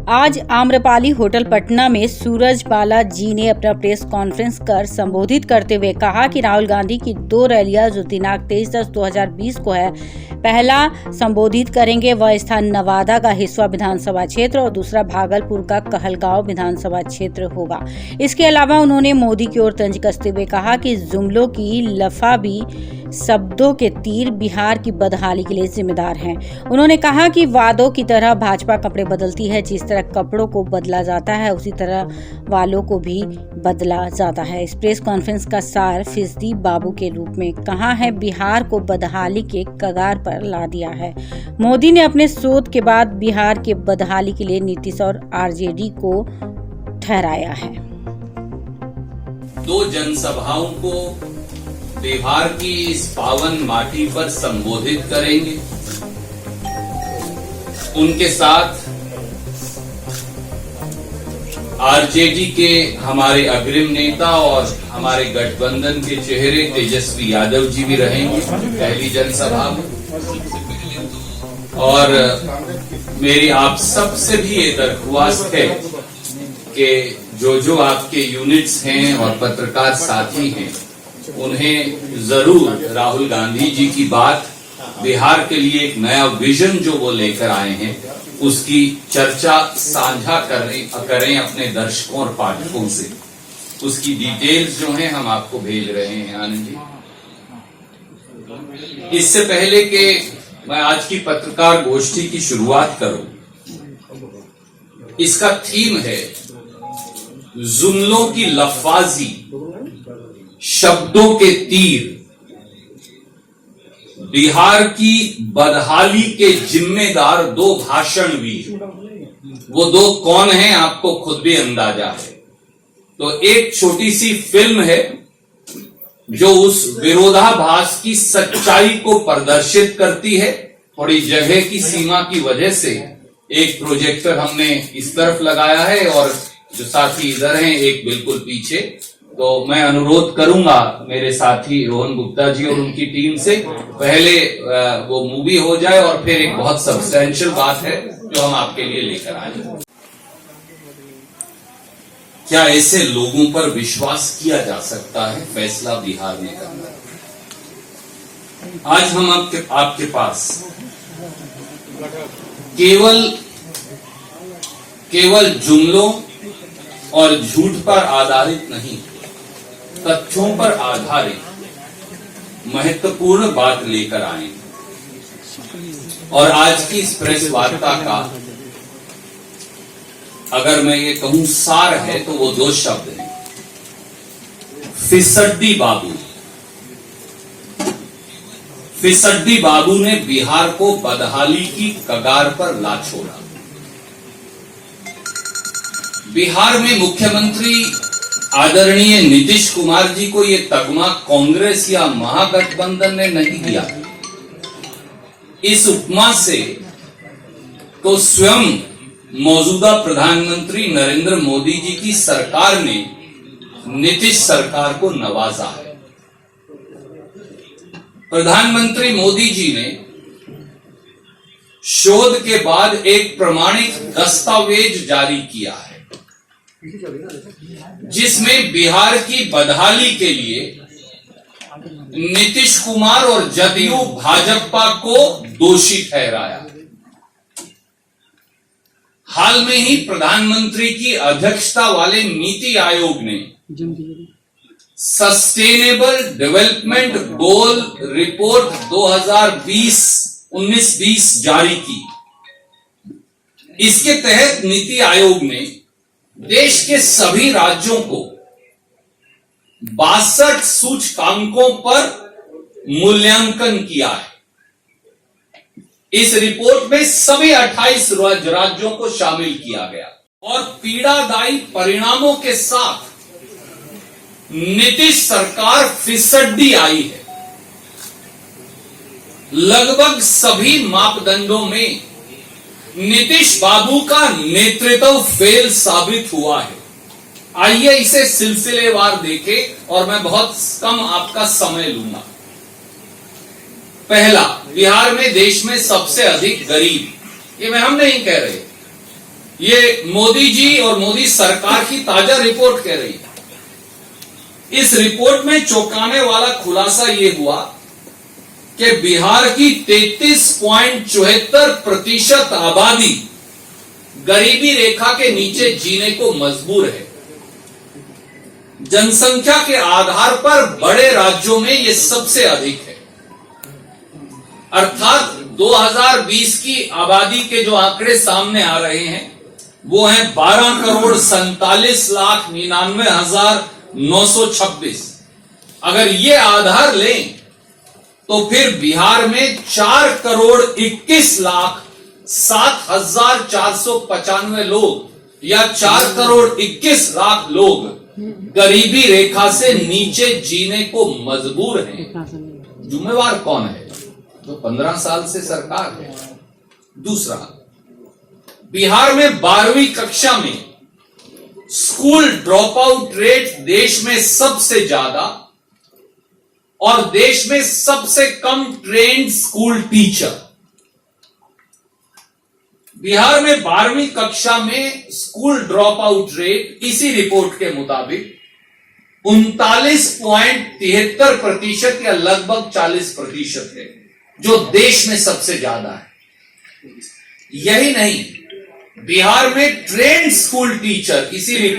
आज आम्रपाली होटल पटना में सूरज बाला जी ने अपना प्रेस कॉन्फ्रेंस कर संबोधित करते हुए कहा कि राहुल गांधी की 2 रैलियां जो दिनांक 23/10/2020 को है, पहला संबोधित करेंगे वह स्थान नवादा का हिस्सा विधानसभा क्षेत्र और दूसरा भागलपुर का कहलगांव विधानसभा क्षेत्र होगा। इसके अलावा उन्होंने मोदी की ओर तंज कसते हुए कहा कि जुमलों की लफाबी शब्दों के तीर बिहार की बदहाली के लिए जिम्मेदार हैं। उन्होंने कहा कि वादों की तरह भाजपा कपड़े बदलती है, जिस तरह कपड़ों को बदला जाता है उसी तरह वालों को भी बदला जाता है। इस प्रेस कॉन्फ्रेंस का सार फिजदी बाबू के रूप में कहा है, बिहार को बदहाली के कगार पर ला दिया है। मोदी ने अपने शोध के बाद बिहार के बदहाली के लिए नीतीश और आरजेडी को ठहराया है। 2 जनसभाओं को बिहार की इस पावन माटी पर संबोधित करेंगे। उनके साथ आरजेडी के हमारे अग्रिम नेता और हमारे गठबंधन के चेहरे तेजस्वी यादव जी भी रहेंगे पहली जनसभा में। और मेरी आप सबसे भी ये दरख्वास्त है कि जो आपके यूनिट्स हैं और पत्रकार साथी हैं, उन्हें जरूर राहुल गांधी जी की बात, बिहार के लिए एक नया विजन जो वो लेकर आए हैं, उसकी चर्चा साझा करें अपने दर्शकों और पाठकों से। उसकी डिटेल्स जो हैं हम आपको भेज रहे हैं आनंद जी। इससे पहले कि मैं आज की पत्रकार गोष्ठी की शुरुआत करूं, इसका थीम है जुमलों की लफाजी, शब्दों के तीर, बिहार की बदहाली के जिम्मेदार 2 भाषणवीर। वो 2 कौन हैं आपको खुद भी अंदाजा है। तो एक छोटी सी फिल्म है जो उस विरोधाभास की सच्चाई को प्रदर्शित करती है। थोड़ी जगह की सीमा की वजह से एक प्रोजेक्टर हमने इस तरफ लगाया है और जो साथी इधर हैं एक बिल्कुल पीछे। तो मैं अनुरोध करूंगा मेरे साथी रोहन गुप्ता जी और उनकी टीम से, पहले वो मूवी हो जाए और फिर एक बहुत सब्सटेंशियल बात है जो हम आपके लिए लेकर आए। क्या ऐसे लोगों पर विश्वास किया जा सकता है फैसला बिहार में करना? आज हम आपके पास केवल जुमलों और झूठ पर आधारित नहीं, तथ्यों पर आधारित महत्वपूर्ण बात लेकर आए। और आज की इस प्रेस वार्ता का अगर मैं ये कहूं सार है तो वो 2 शब्द हैं, फिसड्डी बाबू। फिसड्डी बाबू ने बिहार को बदहाली की कगार पर ला छोड़ा। बिहार में मुख्यमंत्री आदरणीय नीतीश कुमार जी को यह तगमा कांग्रेस या महागठबंधन ने नहीं दिया। इस उपमा से तो स्वयं मौजूदा प्रधानमंत्री नरेंद्र मोदी जी की सरकार ने नीतीश सरकार को नवाजा है। प्रधानमंत्री मोदी जी ने शोध के बाद एक प्रमाणित दस्तावेज जारी किया है जिसमें बिहार की बदहाली के लिए नीतीश कुमार और जदयू भाजपा को दोषी ठहराया। हाल में ही प्रधानमंत्री की अध्यक्षता वाले नीति आयोग ने सस्टेनेबल डेवलपमेंट गोल रिपोर्ट 2019-20 जारी की। इसके तहत नीति आयोग ने देश के सभी राज्यों को 62 सूचकांकों पर मूल्यांकन किया है। इस रिपोर्ट में सभी 28 राज्यों को शामिल किया गया और पीड़ादायी परिणामों के साथ नीतीश सरकार फिसड्डी आई है। लगभग सभी मापदंडों में नीतीश बाबू का नेतृत्व फेल साबित हुआ है। आइए इसे सिलसिलेवार देखें और मैं बहुत कम आपका समय लूंगा। पहला, बिहार में देश में सबसे अधिक गरीब, ये मैं हम नहीं कह रहे, ये मोदी जी और मोदी सरकार की ताजा रिपोर्ट कह रही है। इस रिपोर्ट में चौंकाने वाला खुलासा ये हुआ कि बिहार की 33.74% आबादी गरीबी रेखा के नीचे जीने को मजबूर है। जनसंख्या के आधार पर बड़े राज्यों में यह सबसे अधिक है। अर्थात 2020 की आबादी के जो आंकड़े सामने आ रहे हैं वो है 12,47,99,926। अगर ये आधार लें तो फिर बिहार में 4,21,07,495 लोग या 4,21,00,000 लोग गरीबी रेखा से नीचे जीने को मजबूर हैं। जिम्मेवार कौन है? जो 15 साल से सरकार है। दूसरा, बिहार में 12वीं कक्षा में स्कूल ड्रॉप आउट रेट देश में सबसे ज्यादा और देश में सबसे कम ट्रेन्ड स्कूल टीचर। बिहार में 12वीं कक्षा में स्कूल ड्रॉप आउट रेट इसी रिपोर्ट के मुताबिक 39.73% या लगभग 40% है, जो देश में सबसे ज्यादा है। यही नहीं, बिहार में ट्रेन्ड स्कूल टीचर इसी